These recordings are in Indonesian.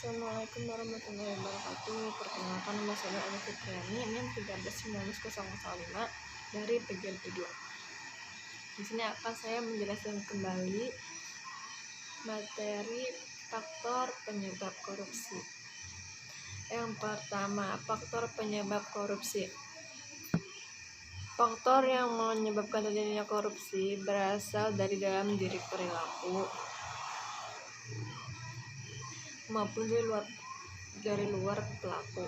Assalamualaikum warahmatullahi wabarakatuh. Perkenalkan, nama saya Eva Fitriani, NIM 131905 dari PGRI 2. Di sini akan saya menjelaskan kembali materi faktor penyebab korupsi. Yang pertama, faktor penyebab korupsi. Faktor yang menyebabkan terjadinya korupsi berasal dari dalam diri perilaku maupun dari luar pelaku.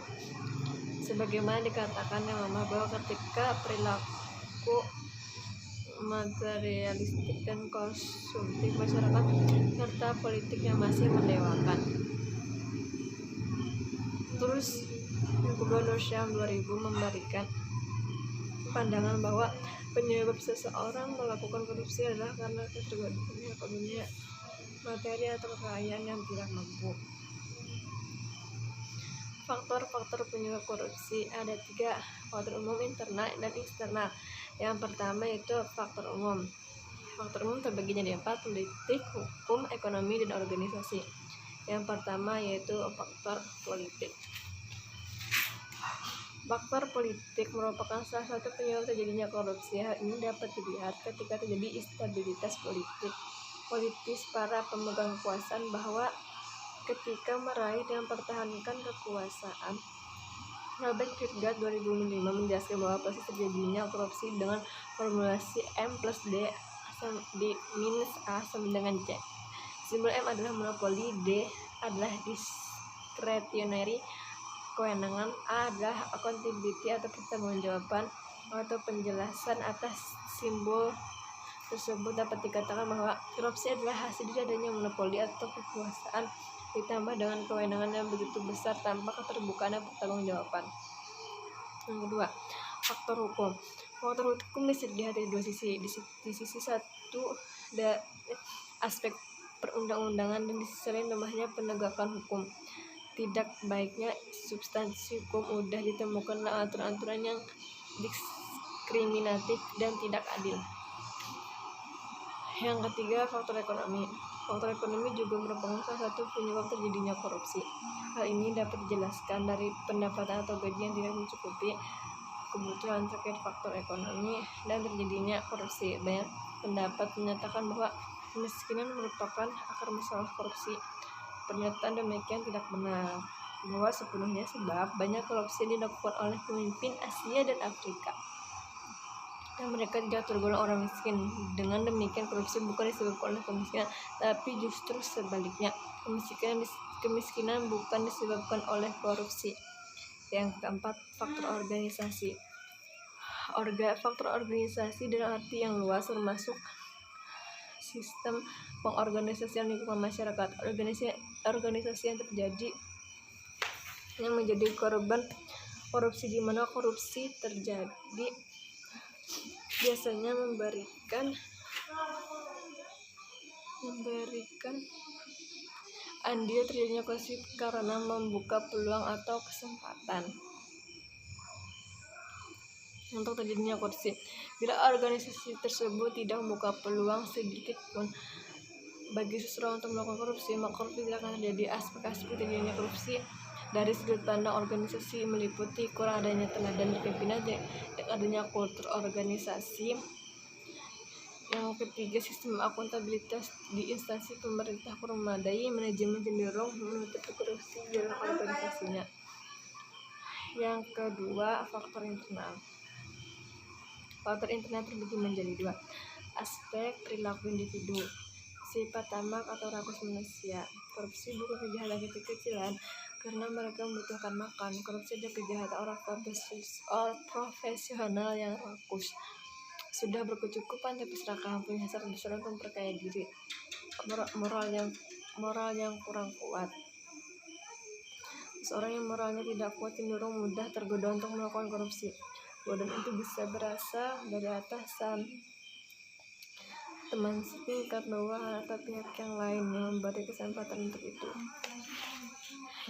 Sebagaimana dikatakan yang lama bahwa ketika perilaku materialistik dan konsumtif masyarakat serta politik yang masih mendewakan. Terus yang kedua, Norsyam 2000 memberikan pandangan bahwa penyebab seseorang melakukan korupsi adalah karena ketergantungan ekonomi, materi atau kekayaan yang tidak mampu. Faktor-faktor penyebab korupsi ada 3, faktor umum, internal, dan eksternal. Yang pertama yaitu faktor umum. Faktor umum terbagi jadi 4, politik, hukum, ekonomi, dan organisasi. Yang pertama yaitu faktor politik. Faktor politik merupakan salah satu penyebab terjadinya korupsi. Hal ini dapat dilihat ketika terjadi instabilitas politis para pemegang kekuasaan, bahwa ketika meraih dan mempertahankan kekuasaan. Robert Kierkegaard 2005 menjelaskan bahwa proses terjadinya korupsi dengan formulasi M+D minus A sama dengan C. Simbol M adalah monopoli, D adalah discretionary, kewenangan, A adalah accountability atau pertanggungjawaban atau penjelasan. Atas simbol tersebut dapat dikatakan bahwa korupsi adalah hasil dari adanya monopoli atau kekuasaan ditambah dengan kewenangan yang begitu besar tanpa keterbukaan dan pertanggungjawaban. Yang kedua, faktor hukum. Faktor hukum bisa dilihat dari dua sisi. Di sisi satu aspek perundang-undangan, dan di sisi lain lemahnya penegakan hukum. Tidak baiknya substansi hukum mudah ditemukan aturan-aturan yang diskriminatif dan tidak adil. Yang ketiga, faktor ekonomi. Faktor ekonomi juga merupakan salah satu penyebab terjadinya korupsi. Hal ini dapat dijelaskan dari pendapatan atau gaji yang tidak mencukupi kebutuhan terkait faktor ekonomi dan terjadinya korupsi. Banyak pendapat menyatakan bahwa kemiskinan merupakan akar masalah korupsi. Pernyataan demikian tidak benar, bahwa sepenuhnya sebab banyak korupsi yang dilakukan oleh pemimpin Asia dan Afrika, dan mereka tidak tergolong orang miskin. Dengan demikian, korupsi bukan disebabkan oleh kemiskinan, tapi justru sebaliknya, kemiskinan bukan disebabkan oleh korupsi. Yang keempat, faktor organisasi. Faktor organisasi dalam arti yang luas termasuk sistem pengorganisasian lingkungan masyarakat. Organisasi yang terjadi yang menjadi korban korupsi, di mana korupsi terjadi biasanya memberikan andil terjadinya korupsi karena membuka peluang atau kesempatan untuk terjadinya korupsi. Bila organisasi tersebut tidak membuka peluang sedikit pun bagi seseorang untuk melakukan korupsi, maka korupsi tidak akan terjadi. Aspek-aspek terjadinya korupsi dari sudut pandang organisasi meliputi kurang adanya teladan pimpinan dan adanya kultur organisasi. Yang ketiga, sistem akuntabilitas di instansi pemerintah kurang memadai, manajemen cenderung menutupi korupsi dalam organisasinya. Yang kedua, faktor internal. Faktor internal terbagi menjadi 2, aspek perilaku individu. Sifat tamak atau rakus manusia. Korupsi bukan kejahatan kecil-kecilan karena mereka membutuhkan makan. Korupsi adalah kejahatan orang profesional yang rakus, sudah berkecukupan tapi serakah, punya hasrat besar untuk memperkaya diri. Moral yang kurang kuat. Seorang yang moralnya tidak kuat cenderung mudah tergoda untuk melakukan korupsi. Godaan itu bisa berasal dari atasan, teman setingkat, bawahan, atau pihak yang lain yang memberi kesempatan untuk itu.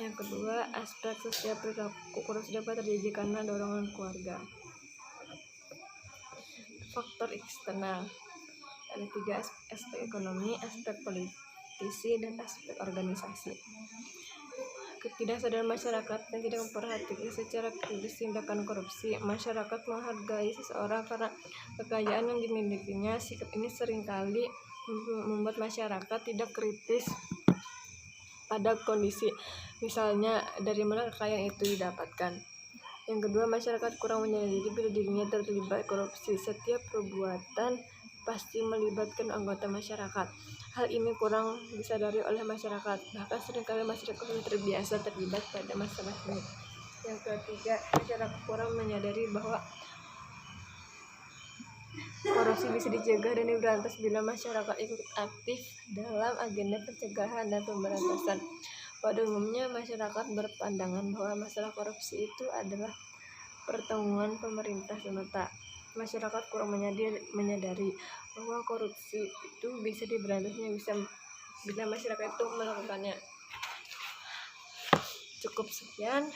Yang kedua, aspek sosial perilaku. Korupsi dapat terjadi karena dorongan keluarga. Faktor eksternal ada 3, aspek ekonomi, aspek politisi, dan aspek organisasi. Ketidaksadaran masyarakat yang tidak memperhatikan secara kritis tindakan korupsi. Masyarakat menghargai seseorang karena kekayaan yang dimilikinya. Sikap ini seringkali membuat masyarakat tidak kritis pada kondisi, misalnya dari mana kekayaan itu didapatkan. Yang kedua, masyarakat kurang menyadari bila dirinya terlibat korupsi. Setiap perbuatan pasti melibatkan anggota masyarakat. Hal ini kurang disadari oleh masyarakat, bahkan seringkali masyarakat sudah terbiasa terlibat pada masalah ini. Yang ketiga, masyarakat kurang menyadari bahwa korupsi bisa dicegah dan diberantas bila masyarakat ikut aktif dalam agenda pencegahan dan pemberantasan. Pada umumnya, masyarakat berpandangan bahwa masalah korupsi itu adalah pertanggungan pemerintah semata. Masyarakat kurang menyadari bahwa korupsi itu bisa diberantasnya bila masyarakat itu melakukannya. Cukup sekian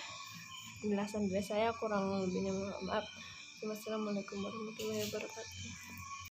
penjelasan dari saya, kurang lebihnya mohon maaf. Wassalamualaikum warahmatullahi wabarakatuh.